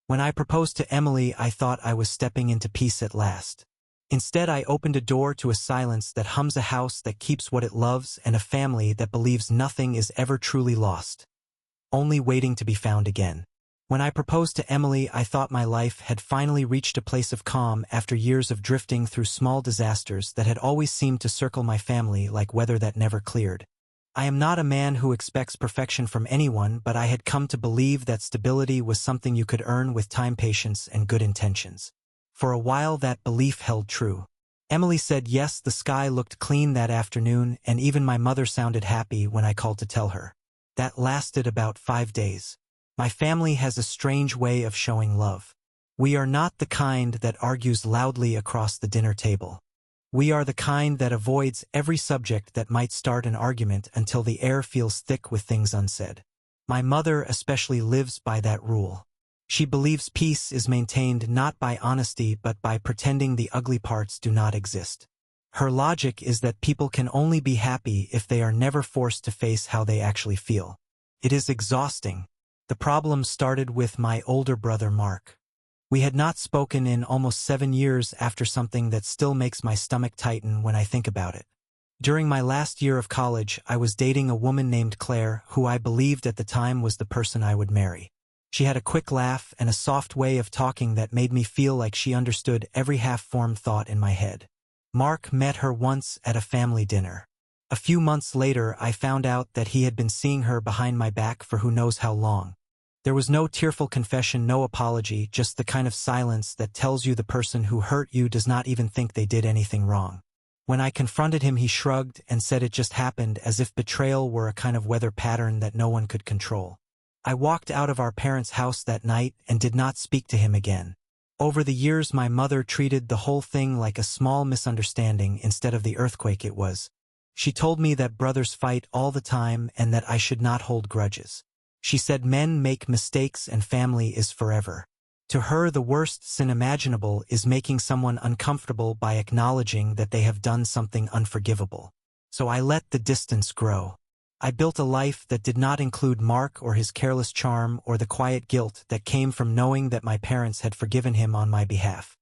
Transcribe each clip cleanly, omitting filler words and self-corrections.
When I proposed to Emily, I thought I was stepping into peace at last. Instead, I opened a door to a silence that hums, a house that keeps what it loves, and a family that believes nothing is ever truly lost, only waiting to be found again. When I proposed to Emily, I thought my life had finally reached a place of calm after years of drifting through small disasters that had always seemed to circle my family like weather that never cleared. I am not a man who expects perfection from anyone, but I had come to believe that stability was something you could earn with time, patience, and good intentions. For a while that belief held true. Emily said yes, the sky looked clean that afternoon, and even my mother sounded happy when I called to tell her. That lasted about 5 days. My family has a strange way of showing love. We are not the kind that argues loudly across the dinner table. We are the kind that avoids every subject that might start an argument until the air feels thick with things unsaid. My mother especially lives by that rule. She believes peace is maintained not by honesty but by pretending the ugly parts do not exist. Her logic is that people can only be happy if they are never forced to face how they actually feel. It is exhausting. The problem started with my older brother Mark. We had not spoken in almost 7 years after something that still makes my stomach tighten when I think about it. During my last year of college, I was dating a woman named Claire, who I believed at the time was the person I would marry. She had a quick laugh and a soft way of talking that made me feel like she understood every half-formed thought in my head. Mark met her once at a family dinner. A few months later, I found out that he had been seeing her behind my back for who knows how long. There was no tearful confession, no apology, just the kind of silence that tells you the person who hurt you does not even think they did anything wrong. When I confronted him, he shrugged and said it just happened, as if betrayal were a kind of weather pattern that no one could control. I walked out of our parents' house that night and did not speak to him again. Over the years, my mother treated the whole thing like a small misunderstanding instead of the earthquake it was. She told me that brothers fight all the time and that I should not hold grudges. She said men make mistakes and family is forever. To her, the worst sin imaginable is making someone uncomfortable by acknowledging that they have done something unforgivable. So I let the distance grow. I built a life that did not include Mark or his careless charm or the quiet guilt that came from knowing that my parents had forgiven him on my behalf.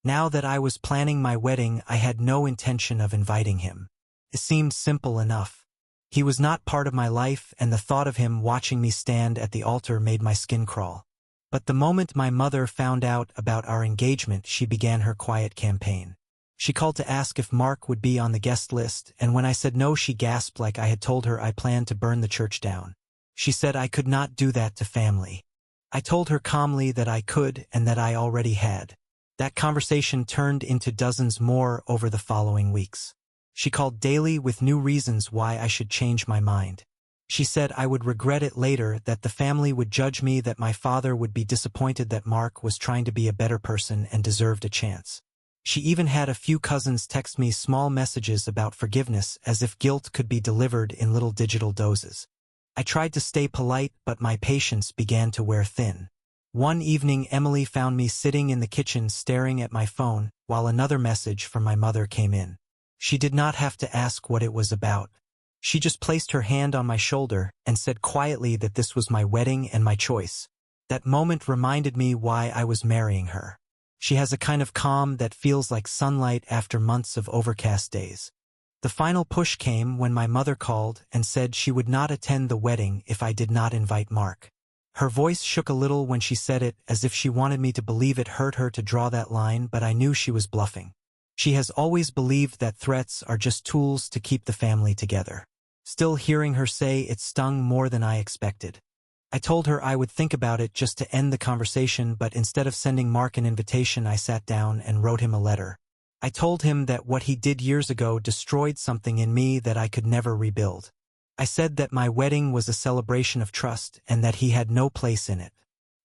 Now that I was planning my wedding, I had no intention of inviting him. It seemed simple enough. He was not part of my life, and the thought of him watching me stand at the altar made my skin crawl. But the moment my mother found out about our engagement, she began her quiet campaign. She called to ask if Mark would be on the guest list, and when I said no, she gasped like I had told her I planned to burn the church down. She said I could not do that to family. I told her calmly that I could and that I already had. That conversation turned into dozens more over the following weeks. She called daily with new reasons why I should change my mind. She said I would regret it later, that the family would judge me, that my father would be disappointed that Mark was trying to be a better person and deserved a chance. She even had a few cousins text me small messages about forgiveness, as if guilt could be delivered in little digital doses. I tried to stay polite, but my patience began to wear thin. One evening, Emily found me sitting in the kitchen staring at my phone, while another message from my mother came in. She did not have to ask what it was about. She just placed her hand on my shoulder and said quietly that this was my wedding and my choice. That moment reminded me why I was marrying her. She has a kind of calm that feels like sunlight after months of overcast days. The final push came when my mother called and said she would not attend the wedding if I did not invite Mark. Her voice shook a little when she said it, as if she wanted me to believe it hurt her to draw that line, but I knew she was bluffing. She has always believed that threats are just tools to keep the family together. Still, hearing her say it stung more than I expected. I told her I would think about it just to end the conversation, but instead of sending Mark an invitation, I sat down and wrote him a letter. I told him that what he did years ago destroyed something in me that I could never rebuild. I said that my wedding was a celebration of trust and that he had no place in it.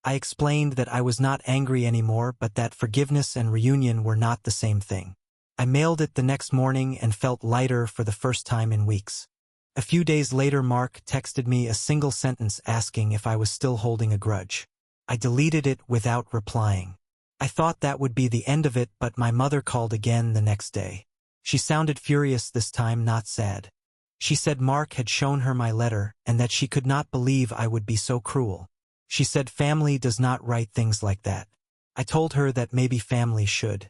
I explained that I was not angry anymore, but that forgiveness and reunion were not the same thing. I mailed it the next morning and felt lighter for the first time in weeks. A few days later, Mark texted me a single sentence asking if I was still holding a grudge. I deleted it without replying. I thought that would be the end of it, but my mother called again the next day. She sounded furious this time, not sad. She said Mark had shown her my letter and that she could not believe I would be so cruel. She said family does not write things like that. I told her that maybe family should.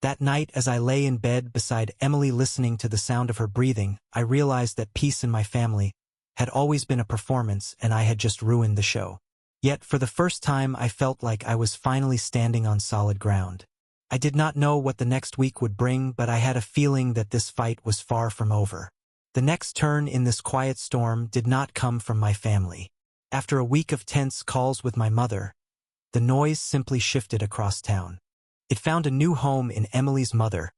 That night, as I lay in bed beside Emily listening to the sound of her breathing, I realized that peace in my family had always been a performance and I had just ruined the show. Yet, for the first time, I felt like I was finally standing on solid ground. I did not know what the next week would bring, but I had a feeling that this fight was far from over. The next turn in this quiet storm did not come from my family. After a week of tense calls with my mother, the noise simply shifted across town. It found a new home in Emily's mother,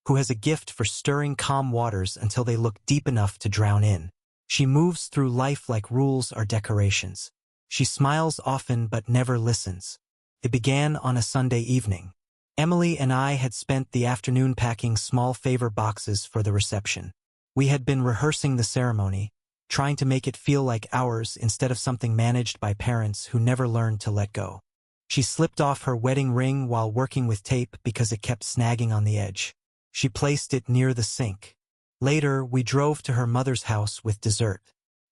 who has a gift for stirring calm waters until they look deep enough to drown in. She moves through life like rules are decorations. She smiles often but never listens. It began on a Sunday evening. Emily and I had spent the afternoon packing small favor boxes for the reception. We had been rehearsing the ceremony, trying to make it feel like ours instead of something managed by parents who never learned to let go. She slipped off her wedding ring while working with tape because it kept snagging on the edge. She placed it near the sink. Later, we drove to her mother's house with dessert.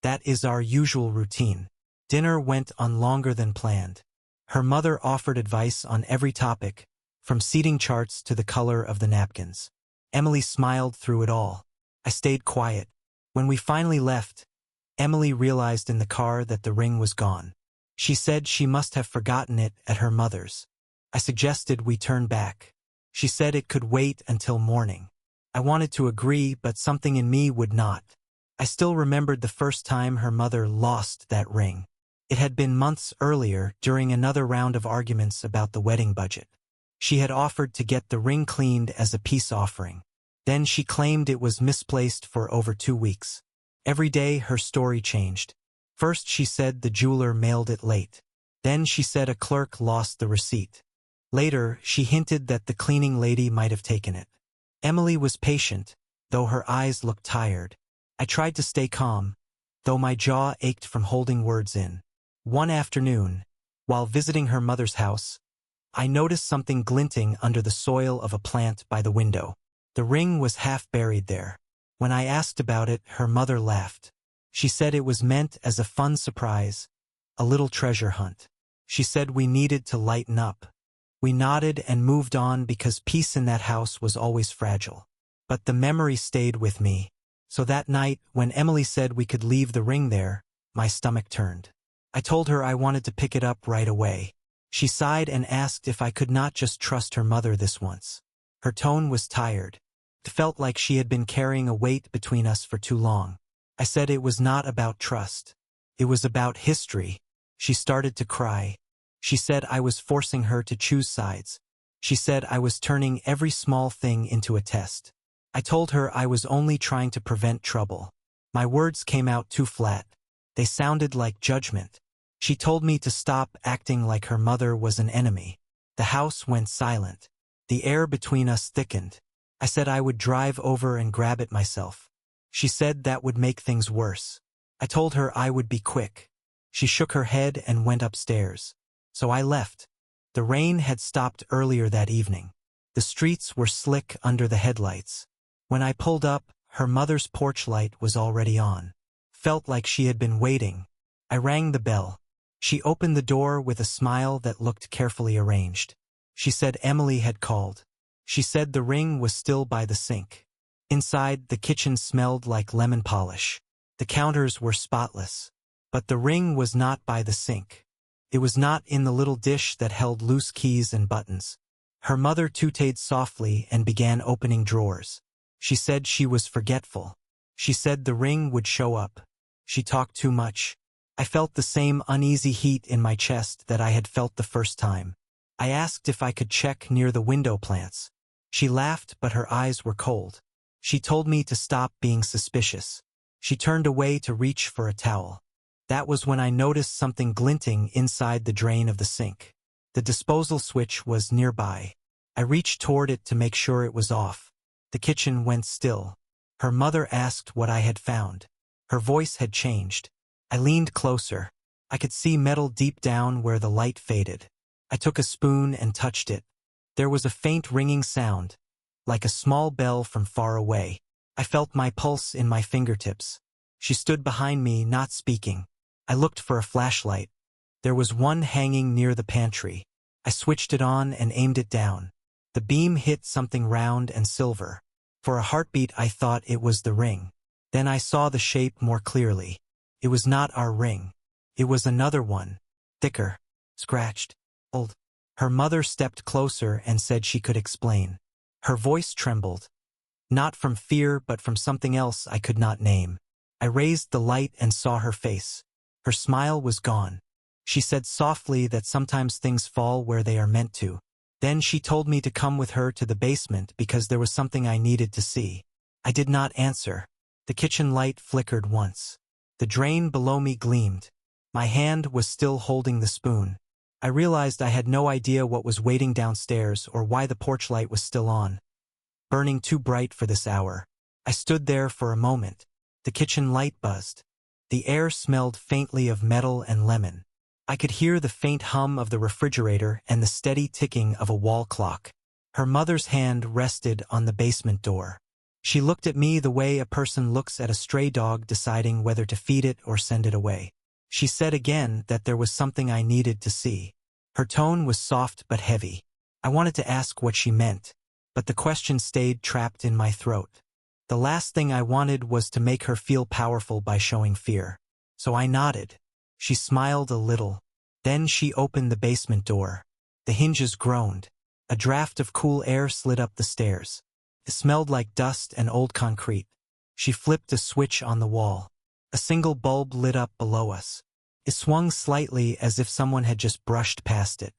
That is our usual routine. Dinner went on longer than planned. Her mother offered advice on every topic, from seating charts to the color of the napkins. Emily smiled through it all. I stayed quiet. When we finally left, Emily realized in the car that the ring was gone. She said she must have forgotten it at her mother's. I suggested we turn back. She said it could wait until morning. I wanted to agree, but something in me would not. I still remembered the first time her mother lost that ring. It had been months earlier, during another round of arguments about the wedding budget. She had offered to get the ring cleaned as a peace offering. Then she claimed it was misplaced for over 2 weeks. Every day her story changed. First she said the jeweler mailed it late. Then she said a clerk lost the receipt. Later she hinted that the cleaning lady might have taken it. Emily was patient, though her eyes looked tired. I tried to stay calm, though my jaw ached from holding words in. One afternoon, while visiting her mother's house, I noticed something glinting under the soil of a plant by the window. The ring was half buried there. When I asked about it, her mother laughed. She said it was meant as a fun surprise, a little treasure hunt. She said we needed to lighten up. We nodded and moved on because peace in that house was always fragile. But the memory stayed with me. So that night, when Emily said we could leave the ring there, my stomach turned. I told her I wanted to pick it up right away. She sighed and asked if I could not just trust her mother this once. Her tone was tired. It felt like she had been carrying a weight between us for too long. I said it was not about trust. It was about history. She started to cry. She said I was forcing her to choose sides. She said I was turning every small thing into a test. I told her I was only trying to prevent trouble. My words came out too flat. They sounded like judgment. She told me to stop acting like her mother was an enemy. The house went silent. The air between us thickened. I said I would drive over and grab it myself. She said that would make things worse. I told her I would be quick. She shook her head and went upstairs. So I left. The rain had stopped earlier that evening. The streets were slick under the headlights. When I pulled up, her mother's porch light was already on. Felt like she had been waiting. I rang the bell. She opened the door with a smile that looked carefully arranged. She said Emily had called. She said the ring was still by the sink. Inside, the kitchen smelled like lemon polish. The counters were spotless. But the ring was not by the sink. It was not in the little dish that held loose keys and buttons. Her mother tooted softly and began opening drawers. She said she was forgetful. She said the ring would show up. She talked too much. I felt the same uneasy heat in my chest that I had felt the first time. I asked if I could check near the window plants. She laughed, but her eyes were cold. She told me to stop being suspicious. She turned away to reach for a towel. That was when I noticed something glinting inside the drain of the sink. The disposal switch was nearby. I reached toward it to make sure it was off. The kitchen went still. Her mother asked what I had found. Her voice had changed. I leaned closer. I could see metal deep down where the light faded. I took a spoon and touched it. There was a faint ringing sound, like a small bell from far away. I felt my pulse in my fingertips. She stood behind me, not speaking. I looked for a flashlight. There was one hanging near the pantry. I switched it on and aimed it down. The beam hit something round and silver. For a heartbeat I thought it was the ring. Then I saw the shape more clearly. It was not our ring. It was another one. Thicker. Scratched. Old. Her mother stepped closer and said she could explain. Her voice trembled. Not from fear but from something else I could not name. I raised the light and saw her face. Her smile was gone. She said softly that sometimes things fall where they are meant to. Then she told me to come with her to the basement because there was something I needed to see. I did not answer. The kitchen light flickered once. The drain below me gleamed. My hand was still holding the spoon. I realized I had no idea what was waiting downstairs or why the porch light was still on, burning too bright for this hour. I stood there for a moment. The kitchen light buzzed. The air smelled faintly of metal and lemon. I could hear the faint hum of the refrigerator and the steady ticking of a wall clock. Her mother's hand rested on the basement door. She looked at me the way a person looks at a stray dog deciding whether to feed it or send it away. She said again that there was something I needed to see. Her tone was soft but heavy. I wanted to ask what she meant, but the question stayed trapped in my throat. The last thing I wanted was to make her feel powerful by showing fear. So I nodded. She smiled a little. Then she opened the basement door. The hinges groaned. A draft of cool air slid up the stairs. It smelled like dust and old concrete. She flipped a switch on the wall. A single bulb lit up below us. It swung slightly as if someone had just brushed past it.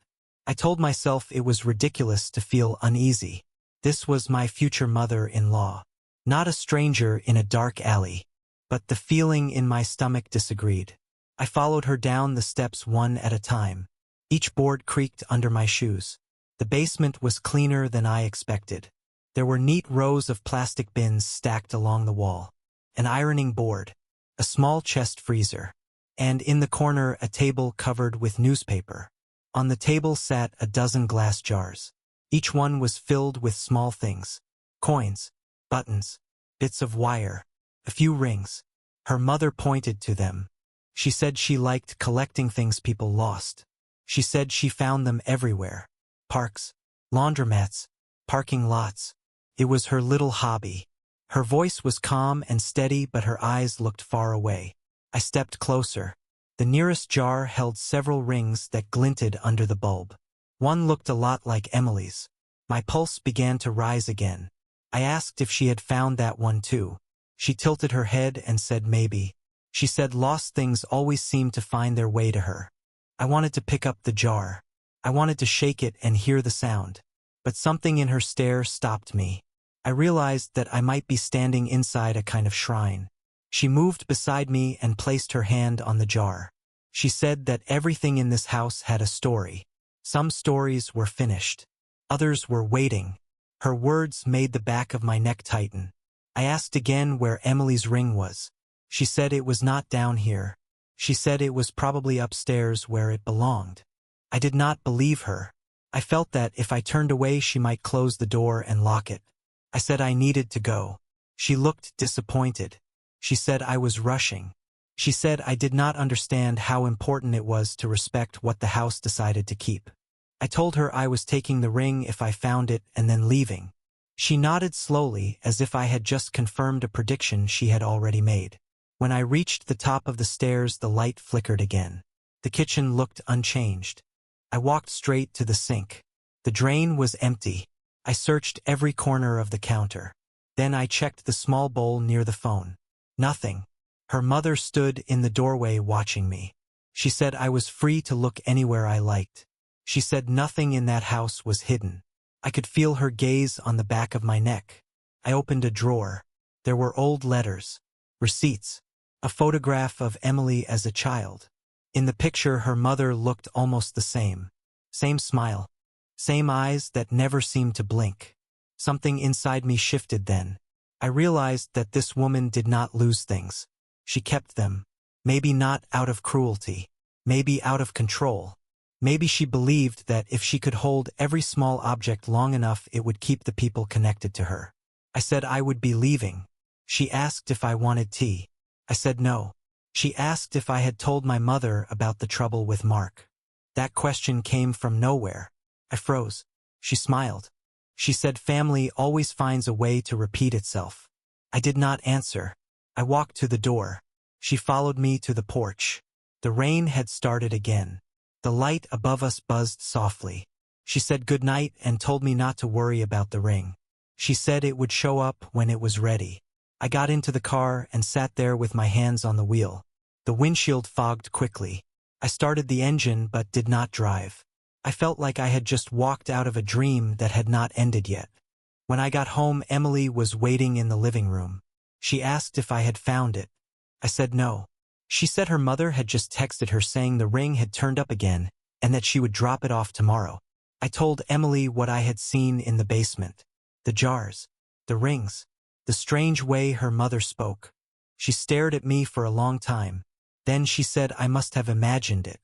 I told myself it was ridiculous to feel uneasy. This was my future mother-in-law. Not a stranger in a dark alley. But the feeling in my stomach disagreed. I followed her down the steps one at a time. Each board creaked under my shoes. The basement was cleaner than I expected. There were neat rows of plastic bins stacked along the wall. An ironing board. A small chest freezer. And in the corner a table covered with newspaper. On the table sat a dozen glass jars. Each one was filled with small things. Coins. Buttons. Bits of wire. A few rings. Her mother pointed to them. She said she liked collecting things people lost. She said she found them everywhere. Parks. Laundromats. Parking lots. It was her little hobby. Her voice was calm and steady, but her eyes looked far away. I stepped closer. The nearest jar held several rings that glinted under the bulb. One looked a lot like Emily's. My pulse began to rise again. I asked if she had found that one too. She tilted her head and said maybe. She said lost things always seemed to find their way to her. I wanted to pick up the jar. I wanted to shake it and hear the sound. But something in her stare stopped me. I realized that I might be standing inside a kind of shrine. She moved beside me and placed her hand on the jar. She said that everything in this house had a story. Some stories were finished. Others were waiting. Her words made the back of my neck tighten. I asked again where Emily's ring was. She said it was not down here. She said it was probably upstairs where it belonged. I did not believe her. I felt that if I turned away she might close the door and lock it. I said I needed to go. She looked disappointed. She said I was rushing. She said I did not understand how important it was to respect what the house decided to keep. I told her I was taking the ring if I found it and then leaving. She nodded slowly as if I had just confirmed a prediction she had already made. When I reached the top of the stairs, the light flickered again. The kitchen looked unchanged. I walked straight to the sink. The drain was empty. I searched every corner of the counter. Then I checked the small bowl near the phone. Nothing. Her mother stood in the doorway watching me. She said I was free to look anywhere I liked. She said nothing in that house was hidden. I could feel her gaze on the back of my neck. I opened a drawer. There were old letters, receipts, a photograph of Emily as a child. In the picture, her mother looked almost the same. Same smile. Same eyes that never seemed to blink. Something inside me shifted then. I realized that this woman did not lose things. She kept them. Maybe not out of cruelty. Maybe out of control. Maybe she believed that if she could hold every small object long enough, it would keep the people connected to her. I said I would be leaving. She asked if I wanted tea. I said no. She asked if I had told my mother about the trouble with Mark. That question came from nowhere. I froze. She smiled. She said family always finds a way to repeat itself. I did not answer. I walked to the door. She followed me to the porch. The rain had started again. The light above us buzzed softly. She said goodnight and told me not to worry about the ring. She said it would show up when it was ready. I got into the car and sat there with my hands on the wheel. The windshield fogged quickly. I started the engine but did not drive. I felt like I had just walked out of a dream that had not ended yet. When I got home, Emily was waiting in the living room. She asked if I had found it. I said no. She said her mother had just texted her saying the ring had turned up again and that she would drop it off tomorrow. I told Emily what I had seen in the basement. The jars. The rings. The strange way her mother spoke. She stared at me for a long time. Then she said I must have imagined it.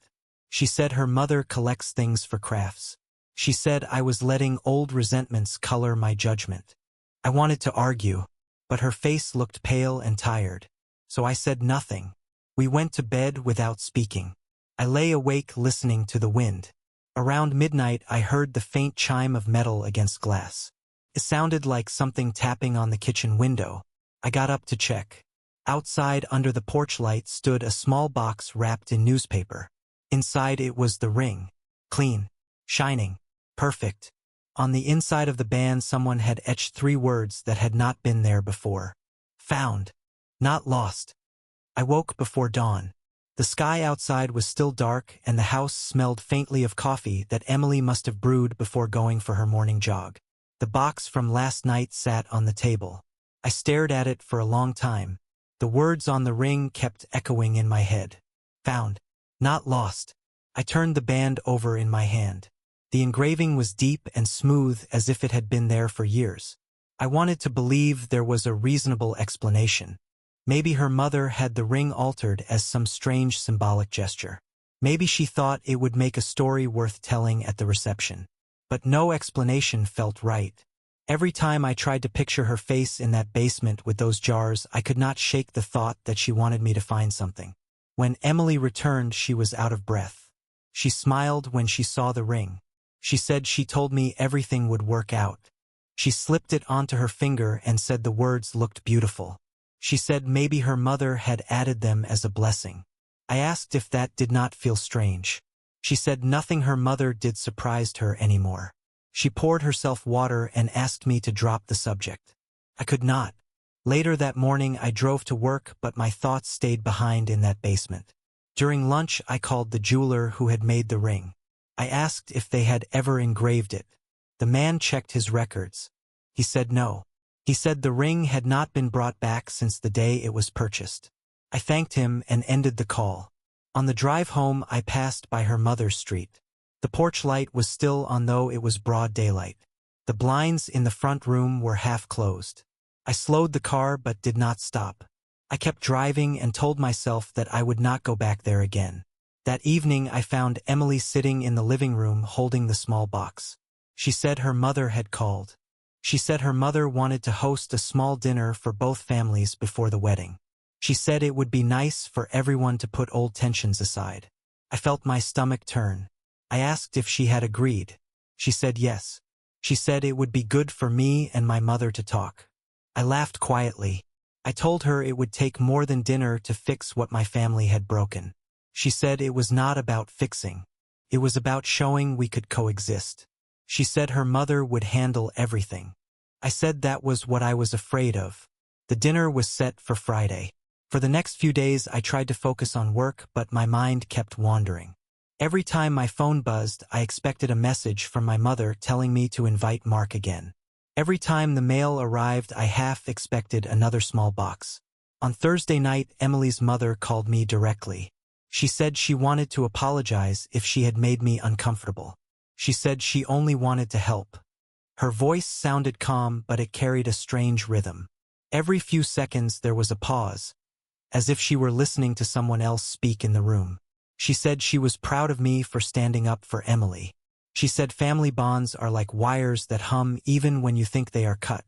She said her mother collects things for crafts. She said I was letting old resentments color my judgment. I wanted to argue, but her face looked pale and tired. So I said nothing. We went to bed without speaking. I lay awake listening to the wind. Around midnight I heard the faint chime of metal against glass. It sounded like something tapping on the kitchen window. I got up to check. Outside under the porch light stood a small box wrapped in newspaper. Inside it was the ring. Clean. Shining. Perfect. On the inside of the band someone had etched 3 words that had not been there before. Found. Not lost. I woke before dawn. The sky outside was still dark and the house smelled faintly of coffee that Emily must have brewed before going for her morning jog. The box from last night sat on the table. I stared at it for a long time. The words on the ring kept echoing in my head. Found. Not lost. I turned the band over in my hand. The engraving was deep and smooth as if it had been there for years. I wanted to believe there was a reasonable explanation. Maybe her mother had the ring altered as some strange symbolic gesture. Maybe she thought it would make a story worth telling at the reception. But no explanation felt right. Every time I tried to picture her face in that basement with those jars, I could not shake the thought that she wanted me to find something. When Emily returned, she was out of breath. She smiled when she saw the ring. She said she told me everything would work out. She slipped it onto her finger and said the words looked beautiful. She said maybe her mother had added them as a blessing. I asked if that did not feel strange. She said nothing her mother did surprised her anymore. She poured herself water and asked me to drop the subject. I could not. Later that morning I drove to work, but my thoughts stayed behind in that basement. During lunch I called the jeweler who had made the ring. I asked if they had ever engraved it. The man checked his records. He said no. He said the ring had not been brought back since the day it was purchased. I thanked him and ended the call. On the drive home I passed by her mother's street. The porch light was still on though it was broad daylight. The blinds in the front room were half closed. I slowed the car but did not stop. I kept driving and told myself that I would not go back there again. That evening I found Emily sitting in the living room holding the small box. She said her mother had called. She said her mother wanted to host a small dinner for both families before the wedding. She said it would be nice for everyone to put old tensions aside. I felt my stomach turn. I asked if she had agreed. She said yes. She said it would be good for me and my mother to talk. I laughed quietly. I told her it would take more than dinner to fix what my family had broken. She said it was not about fixing. It was about showing we could coexist. She said her mother would handle everything. I said that was what I was afraid of. The dinner was set for Friday. For the next few days I tried to focus on work, but my mind kept wandering. Every time my phone buzzed, I expected a message from my mother telling me to invite Mark again. Every time the mail arrived, I half expected another small box. On Thursday night, Emily's mother called me directly. She said she wanted to apologize if she had made me uncomfortable. She said she only wanted to help. Her voice sounded calm, but it carried a strange rhythm. Every few seconds there was a pause, as if she were listening to someone else speak in the room. She said she was proud of me for standing up for Emily. She said family bonds are like wires that hum even when you think they are cut.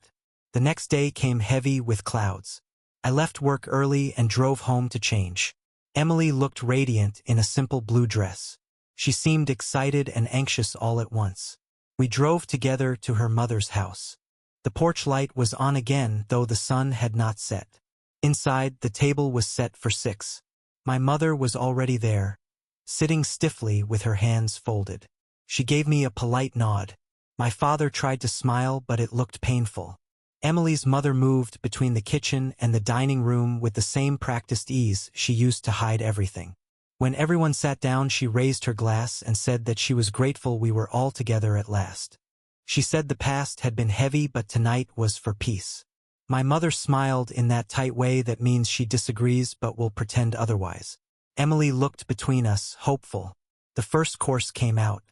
The next day came heavy with clouds. I left work early and drove home to change. Emily looked radiant in a simple blue dress. She seemed excited and anxious all at once. We drove together to her mother's house. The porch light was on again, though the sun had not set. Inside, the table was set for 6. My mother was already there, sitting stiffly with her hands folded. She gave me a polite nod. My father tried to smile, but it looked painful. Emily's mother moved between the kitchen and the dining room with the same practiced ease she used to hide everything. When everyone sat down, she raised her glass and said that she was grateful we were all together at last. She said the past had been heavy, but tonight was for peace. My mother smiled in that tight way that means she disagrees but will pretend otherwise. Emily looked between us, hopeful. The first course came out.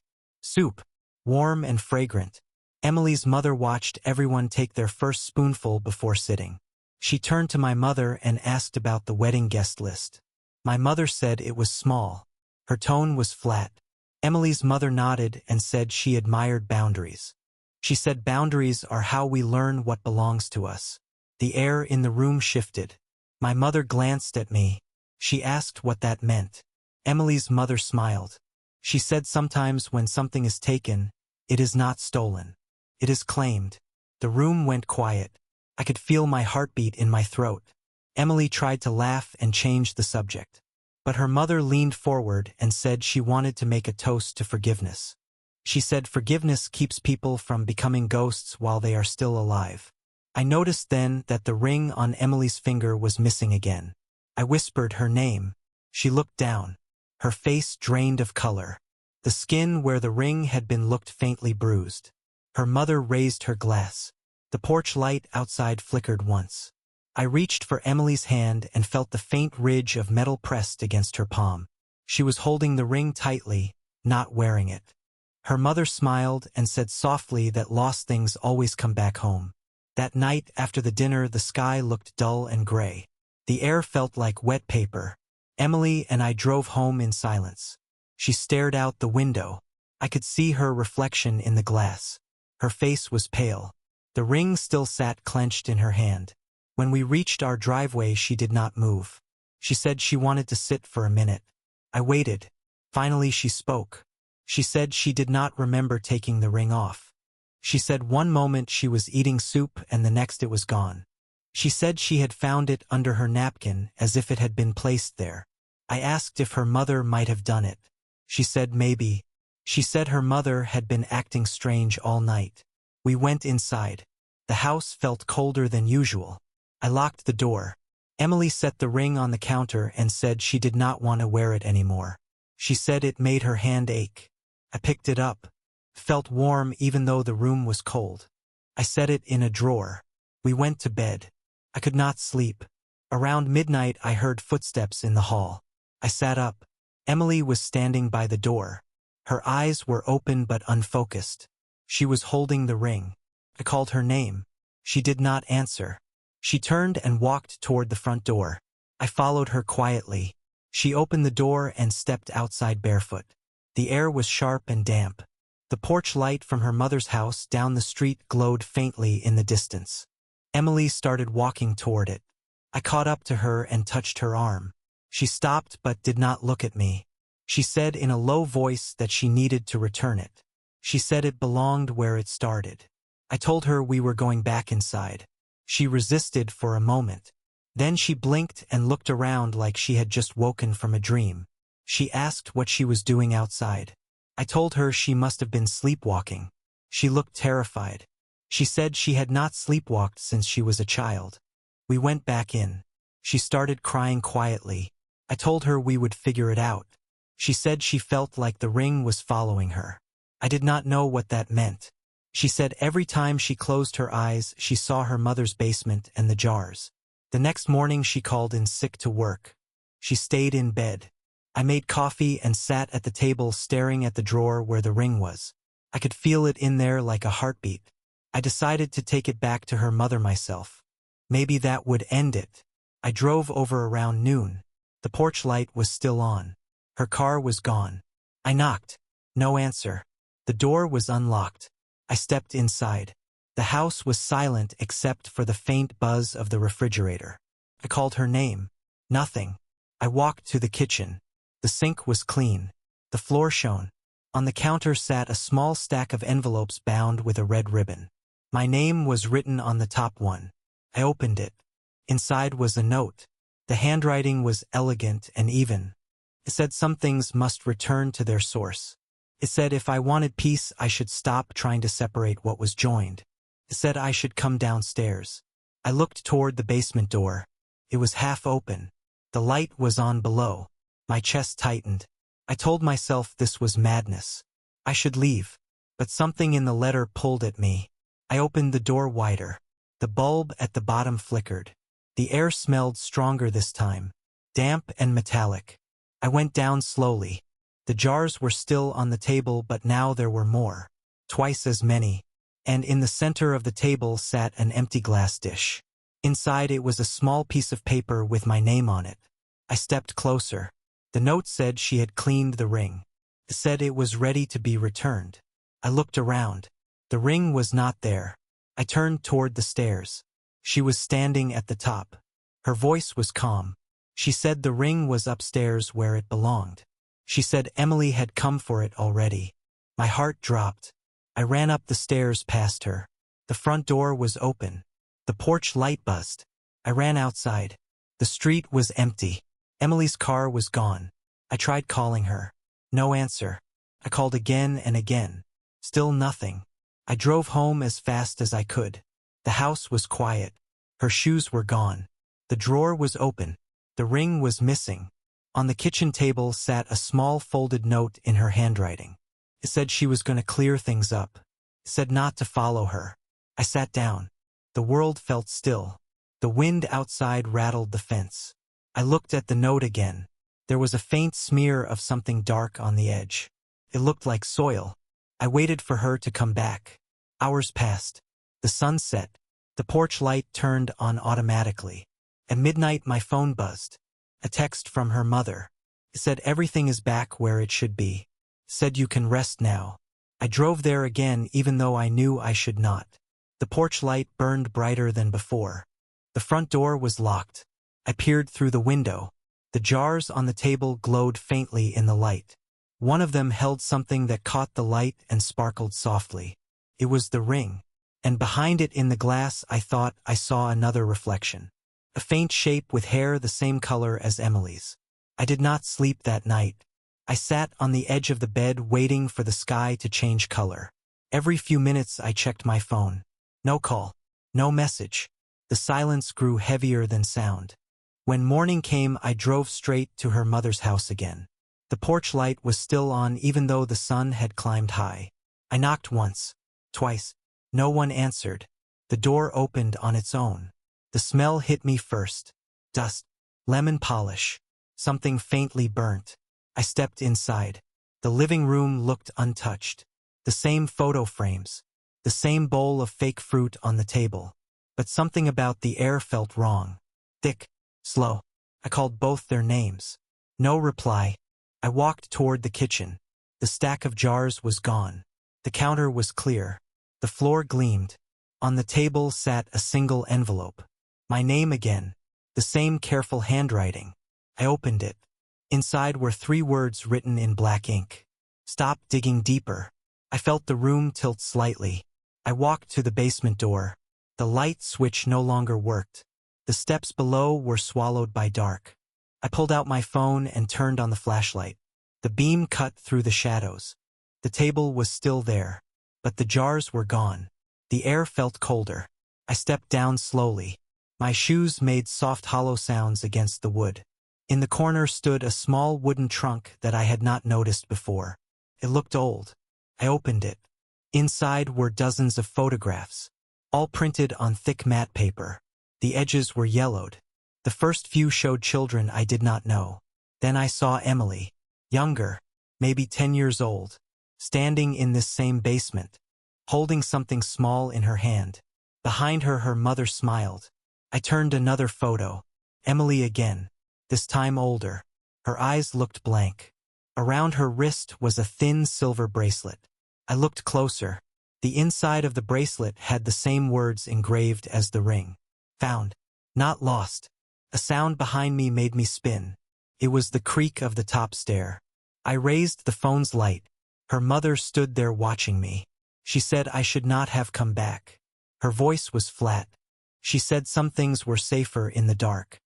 Soup, warm and fragrant. Emily's mother watched everyone take their first spoonful before sitting. She turned to my mother and asked about the wedding guest list. My mother said it was small. Her tone was flat. Emily's mother nodded and said she admired boundaries. She said boundaries are how we learn what belongs to us. The air in the room shifted. My mother glanced at me. She asked what that meant. Emily's mother smiled. She said sometimes when something is taken, it is not stolen. It is claimed. The room went quiet. I could feel my heartbeat in my throat. Emily tried to laugh and change the subject. But her mother leaned forward and said she wanted to make a toast to forgiveness. She said forgiveness keeps people from becoming ghosts while they are still alive. I noticed then that the ring on Emily's finger was missing again. I whispered her name. She looked down. Her face drained of color. The skin where the ring had been looked faintly bruised. Her mother raised her glass. The porch light outside flickered once. I reached for Emily's hand and felt the faint ridge of metal pressed against her palm. She was holding the ring tightly, not wearing it. Her mother smiled and said softly that lost things always come back home. That night after the dinner, the sky looked dull and gray. The air felt like wet paper. Emily and I drove home in silence. She stared out the window. I could see her reflection in the glass. Her face was pale. The ring still sat clenched in her hand. When we reached our driveway, she did not move. She said she wanted to sit for a minute. I waited. Finally she spoke. She said she did not remember taking the ring off. She said one moment she was eating soup and the next it was gone. She said she had found it under her napkin as if it had been placed there. I asked if her mother might have done it. She said maybe. She said her mother had been acting strange all night. We went inside. The house felt colder than usual. I locked the door. Emily set the ring on the counter and said she did not want to wear it anymore. She said it made her hand ache. I picked it up. Felt warm even though the room was cold. I set it in a drawer. We went to bed. I could not sleep. Around midnight I heard footsteps in the hall. I sat up. Emily was standing by the door. Her eyes were open but unfocused. She was holding the ring. I called her name. She did not answer. She turned and walked toward the front door. I followed her quietly. She opened the door and stepped outside barefoot. The air was sharp and damp. The porch light from her mother's house down the street glowed faintly in the distance. Emily started walking toward it. I caught up to her and touched her arm. She stopped but did not look at me. She said in a low voice that she needed to return it. She said it belonged where it started. I told her we were going back inside. She resisted for a moment. Then she blinked and looked around like she had just woken from a dream. She asked what she was doing outside. I told her she must have been sleepwalking. She looked terrified. She said she had not sleepwalked since she was a child. We went back in. She started crying quietly. I told her we would figure it out. She said she felt like the ring was following her. I did not know what that meant. She said every time she closed her eyes, she saw her mother's basement and the jars. The next morning she called in sick to work. She stayed in bed. I made coffee and sat at the table staring at the drawer where the ring was. I could feel it in there like a heartbeat. I decided to take it back to her mother myself. Maybe that would end it. I drove over around noon. The porch light was still on. Her car was gone. I knocked. No answer. The door was unlocked. I stepped inside. The house was silent except for the faint buzz of the refrigerator. I called her name. Nothing. I walked to the kitchen. The sink was clean. The floor shone. On the counter sat a small stack of envelopes bound with a red ribbon. My name was written on the top one. I opened it. Inside was a note. The handwriting was elegant and even. It said some things must return to their source. It said if I wanted peace, I should stop trying to separate what was joined. It said I should come downstairs. I looked toward the basement door. It was half open. The light was on below. My chest tightened. I told myself this was madness. I should leave. But something in the letter pulled at me. I opened the door wider. The bulb at the bottom flickered. The air smelled stronger this time, damp and metallic. I went down slowly. The jars were still on the table, but now there were more, twice as many. And in the center of the table sat an empty glass dish. Inside it was a small piece of paper with my name on it. I stepped closer. The note said she had cleaned the ring. It said it was ready to be returned. I looked around. The ring was not there. I turned toward the stairs. She was standing at the top. Her voice was calm. She said the ring was upstairs where it belonged. She said Emily had come for it already. My heart dropped. I ran up the stairs past her. The front door was open. The porch light buzzed. I ran outside. The street was empty. Emily's car was gone. I tried calling her. No answer. I called again and again. Still nothing. I drove home as fast as I could. The house was quiet. Her shoes were gone. The drawer was open. The ring was missing. On the kitchen table sat a small folded note in her handwriting. It said she was going to clear things up. It said not to follow her. I sat down. The world felt still. The wind outside rattled the fence. I looked at the note again. There was a faint smear of something dark on the edge. It looked like soil. I waited for her to come back. Hours passed. The sun set. The porch light turned on automatically. At midnight my phone buzzed. A text from her mother. It said everything is back where it should be. It said you can rest now. I drove there again even though I knew I should not. The porch light burned brighter than before. The front door was locked. I peered through the window. The jars on the table glowed faintly in the light. One of them held something that caught the light and sparkled softly. It was the ring. And behind it in the glass I thought I saw another reflection. A faint shape with hair the same color as Emily's. I did not sleep that night. I sat on the edge of the bed waiting for the sky to change color. Every few minutes I checked my phone. No call. No message. The silence grew heavier than sound. When morning came, I drove straight to her mother's house again. The porch light was still on even though the sun had climbed high. I knocked once, twice. No one answered. The door opened on its own. The smell hit me first. Dust. Lemon polish. Something faintly burnt. I stepped inside. The living room looked untouched. The same photo frames. The same bowl of fake fruit on the table. But something about the air felt wrong. Thick. Slow. I called both their names. No reply. I walked toward the kitchen. The stack of jars was gone. The counter was clear. The floor gleamed. On the table sat a single envelope. My name again. The same careful handwriting. I opened it. Inside were 3 words written in black ink. Stop digging deeper. I felt the room tilt slightly. I walked to the basement door. The light switch no longer worked. The steps below were swallowed by dark. I pulled out my phone and turned on the flashlight. The beam cut through the shadows. The table was still there, but the jars were gone. The air felt colder. I stepped down slowly. My shoes made soft hollow sounds against the wood. In the corner stood a small wooden trunk that I had not noticed before. It looked old. I opened it. Inside were dozens of photographs, all printed on thick matte paper. The edges were yellowed. The first few showed children I did not know. Then I saw Emily, younger, maybe 10 years old, standing in this same basement, holding something small in her hand. Behind her, her mother smiled. I turned another photo. Emily again, this time older. Her eyes looked blank. Around her wrist was a thin silver bracelet. I looked closer. The inside of the bracelet had the same words engraved as the ring. Found. Not lost. A sound behind me made me spin. It was the creak of the top stair. I raised the phone's light. Her mother stood there watching me. She said I should not have come back. Her voice was flat. She said some things were safer in the dark.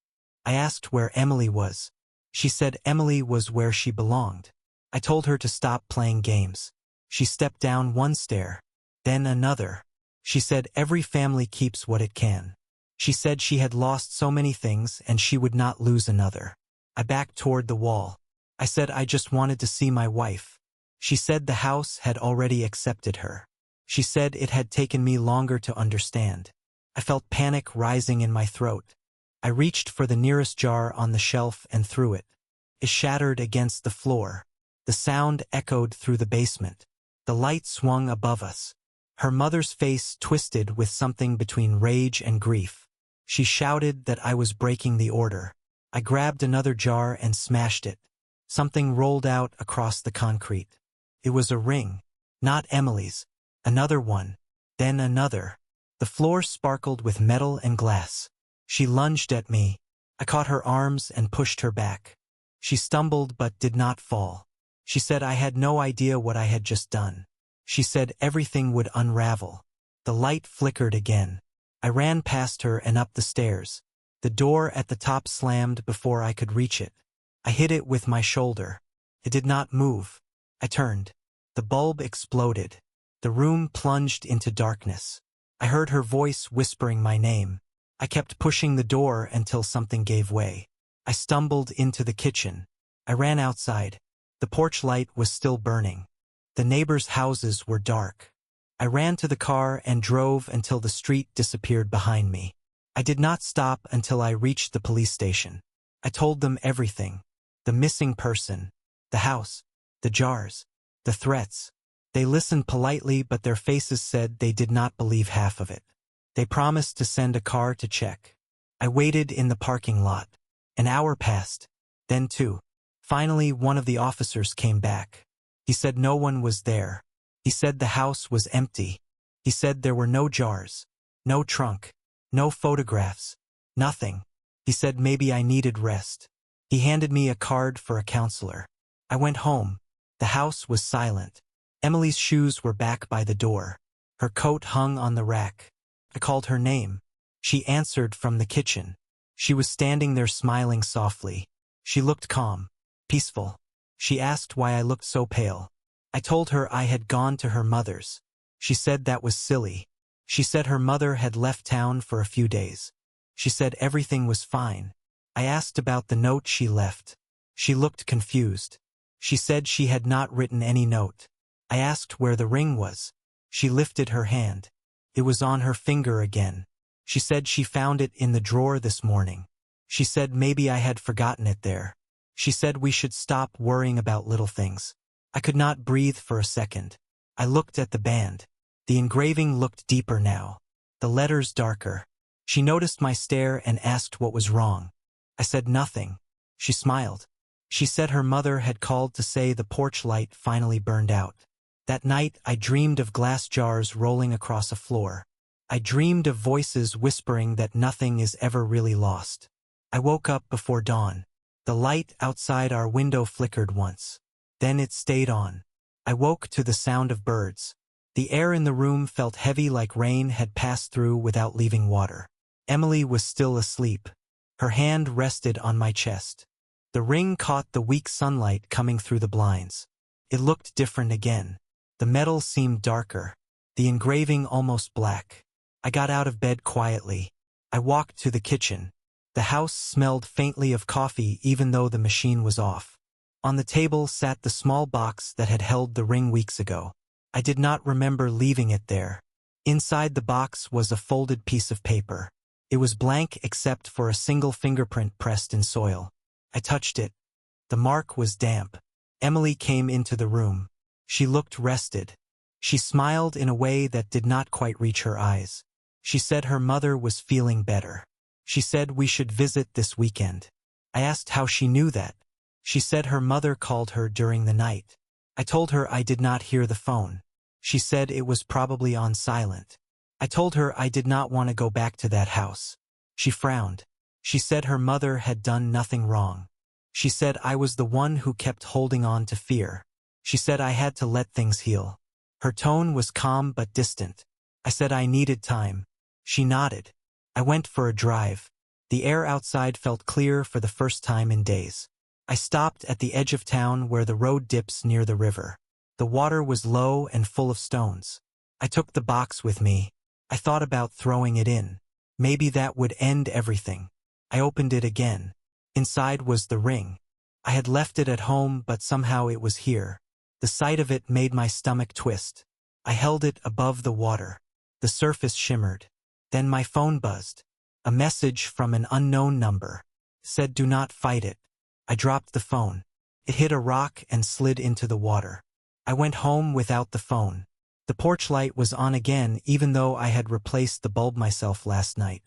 I asked where Emily was. She said Emily was where she belonged. I told her to stop playing games. She stepped down one stair, then another. She said every family keeps what it can. She said she had lost so many things and she would not lose another. I backed toward the wall. I said I just wanted to see my wife. She said the house had already accepted her. She said it had taken me longer to understand. I felt panic rising in my throat. I reached for the nearest jar on the shelf and threw it. It shattered against the floor. The sound echoed through the basement. The light swung above us. Her mother's face twisted with something between rage and grief. She shouted that I was breaking the order. I grabbed another jar and smashed it. Something rolled out across the concrete. It was a ring. Not Emily's. Another one. Then another. The floor sparkled with metal and glass. She lunged at me. I caught her arms and pushed her back. She stumbled but did not fall. She said I had no idea what I had just done. She said everything would unravel. The light flickered again. I ran past her and up the stairs. The door at the top slammed before I could reach it. I hit it with my shoulder. It did not move. I turned. The bulb exploded. The room plunged into darkness. I heard her voice whispering my name. I kept pushing the door until something gave way. I stumbled into the kitchen. I ran outside. The porch light was still burning. The neighbors' houses were dark. I ran to the car and drove until the street disappeared behind me. I did not stop until I reached the police station. I told them everything. The missing person, the house, the jars, the threats. They listened politely, but their faces said they did not believe half of it. They promised to send a car to check. I waited in the parking lot. An hour passed, then two. Finally, one of the officers came back. He said no one was there. He said the house was empty. He said there were no jars, no trunk, no photographs, nothing. He said maybe I needed rest. He handed me a card for a counselor. I went home. The house was silent. Emily's shoes were back by the door. Her coat hung on the rack. I called her name. She answered from the kitchen. She was standing there smiling softly. She looked calm, peaceful. She asked why I looked so pale. I told her I had gone to her mother's. She said that was silly. She said her mother had left town for a few days. She said everything was fine. I asked about the note she left. She looked confused. She said she had not written any note. I asked where the ring was. She lifted her hand. It was on her finger again. She said she found it in the drawer this morning. She said maybe I had forgotten it there. She said we should stop worrying about little things. I could not breathe for a second. I looked at the band. The engraving looked deeper now. The letters darker. She noticed my stare and asked what was wrong. I said nothing. She smiled. She said her mother had called to say the porch light finally burned out. That night I dreamed of glass jars rolling across a floor. I dreamed of voices whispering that nothing is ever really lost. I woke up before dawn. The light outside our window flickered once. Then it stayed on. I woke to the sound of birds. The air in the room felt heavy like rain had passed through without leaving water. Emily was still asleep. Her hand rested on my chest. The ring caught the weak sunlight coming through the blinds. It looked different again. The metal seemed darker. The engraving almost black. I got out of bed quietly. I walked to the kitchen. The house smelled faintly of coffee even though the machine was off. On the table sat the small box that had held the ring weeks ago. I did not remember leaving it there. Inside the box was a folded piece of paper. It was blank except for a single fingerprint pressed in soil. I touched it. The mark was damp. Emily came into the room. She looked rested. She smiled in a way that did not quite reach her eyes. She said her mother was feeling better. She said we should visit this weekend. I asked how she knew that. She said her mother called her during the night. I told her I did not hear the phone. She said it was probably on silent. I told her I did not want to go back to that house. She frowned. She said her mother had done nothing wrong. She said I was the one who kept holding on to fear. She said I had to let things heal. Her tone was calm but distant. I said I needed time. She nodded. I went for a drive. The air outside felt clear for the first time in days. I stopped at the edge of town where the road dips near the river. The water was low and full of stones. I took the box with me. I thought about throwing it in. Maybe that would end everything. I opened it again. Inside was the ring. I had left it at home, but somehow it was here. The sight of it made my stomach twist. I held it above the water. The surface shimmered. Then my phone buzzed. A message from an unknown number. Said do not fight it. I dropped the phone. It hit a rock and slid into the water. I went home without the phone. The porch light was on again even though I had replaced the bulb myself last night.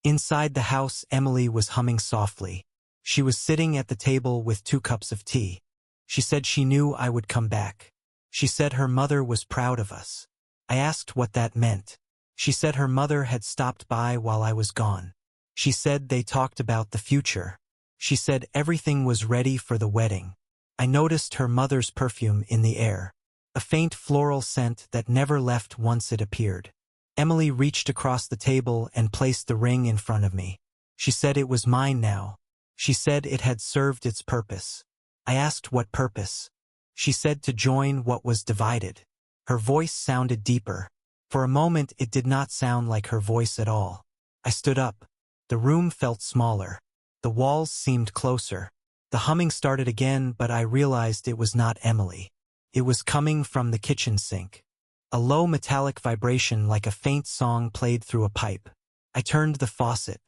Inside the house, Emily was humming softly. She was sitting at the table with 2 cups of tea. She said she knew I would come back. She said her mother was proud of us. I asked what that meant. She said her mother had stopped by while I was gone. She said they talked about the future. She said everything was ready for the wedding. I noticed her mother's perfume in the air. A faint floral scent that never left once it appeared. Emily reached across the table and placed the ring in front of me. She said it was mine now. She said it had served its purpose. I asked what purpose. She said to join what was divided. Her voice sounded deeper. For a moment it did not sound like her voice at all. I stood up. The room felt smaller. The walls seemed closer. The humming started again, but I realized it was not Emily. It was coming from the kitchen sink. A low metallic vibration like a faint song played through a pipe. I turned the faucet.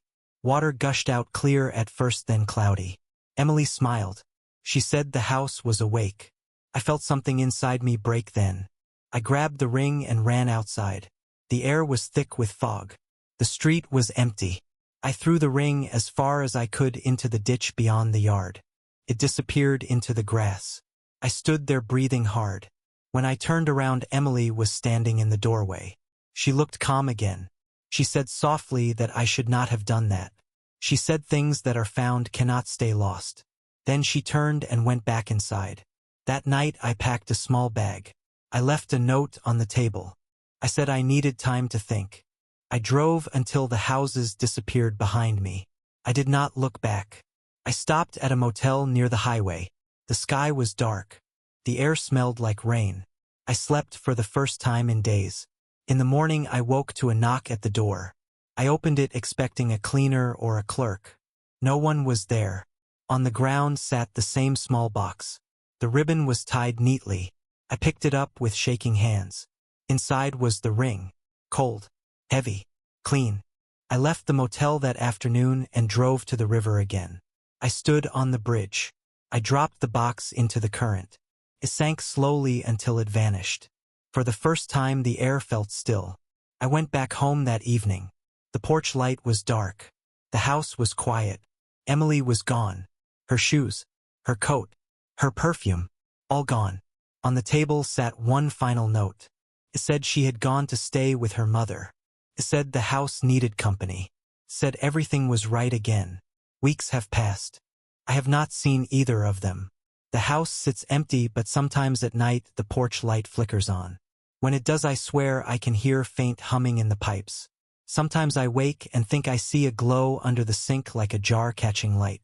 Water gushed out clear at first, then cloudy. Emily smiled. She said the house was awake. I felt something inside me break then. I grabbed the ring and ran outside. The air was thick with fog. The street was empty. I threw the ring as far as I could into the ditch beyond the yard. It disappeared into the grass. I stood there breathing hard. When I turned around, Emily was standing in the doorway. She looked calm again. She said softly that I should not have done that. She said things that are found cannot stay lost. Then she turned and went back inside. That night I packed a small bag. I left a note on the table. I said I needed time to think. I drove until the houses disappeared behind me. I did not look back. I stopped at a motel near the highway. The sky was dark. The air smelled like rain. I slept for the first time in days. In the morning I woke to a knock at the door. I opened it expecting a cleaner or a clerk. No one was there. On the ground sat the same small box. The ribbon was tied neatly. I picked it up with shaking hands. Inside was the ring. Cold, heavy, clean. I left the motel that afternoon and drove to the river again. I stood on the bridge. I dropped the box into the current. It sank slowly until it vanished. For the first time the air felt still. I went back home that evening. The porch light was dark. The house was quiet. Emily was gone. Her shoes, her coat, her perfume, all gone. On the table sat one final note. It said she had gone to stay with her mother. It said the house needed company. It said everything was right again. Weeks have passed. I have not seen either of them. The house sits empty, but sometimes at night the porch light flickers on. When it does, I swear I can hear faint humming in the pipes. Sometimes I wake and think I see a glow under the sink like a jar catching light.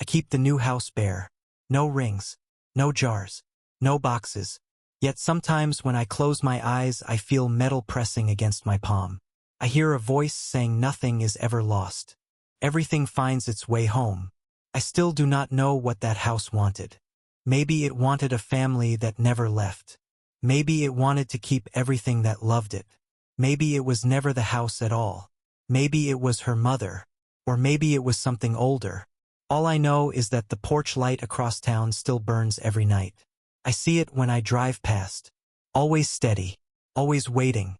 I keep the new house bare. No rings, no jars, no boxes. Yet sometimes when I close my eyes I feel metal pressing against my palm. I hear a voice saying nothing is ever lost. Everything finds its way home. I still do not know what that house wanted. Maybe it wanted a family that never left. Maybe it wanted to keep everything that loved it. Maybe it was never the house at all. Maybe it was her mother. Or maybe it was something older. All I know is that the porch light across town still burns every night. I see it when I drive past. Always steady. Always waiting.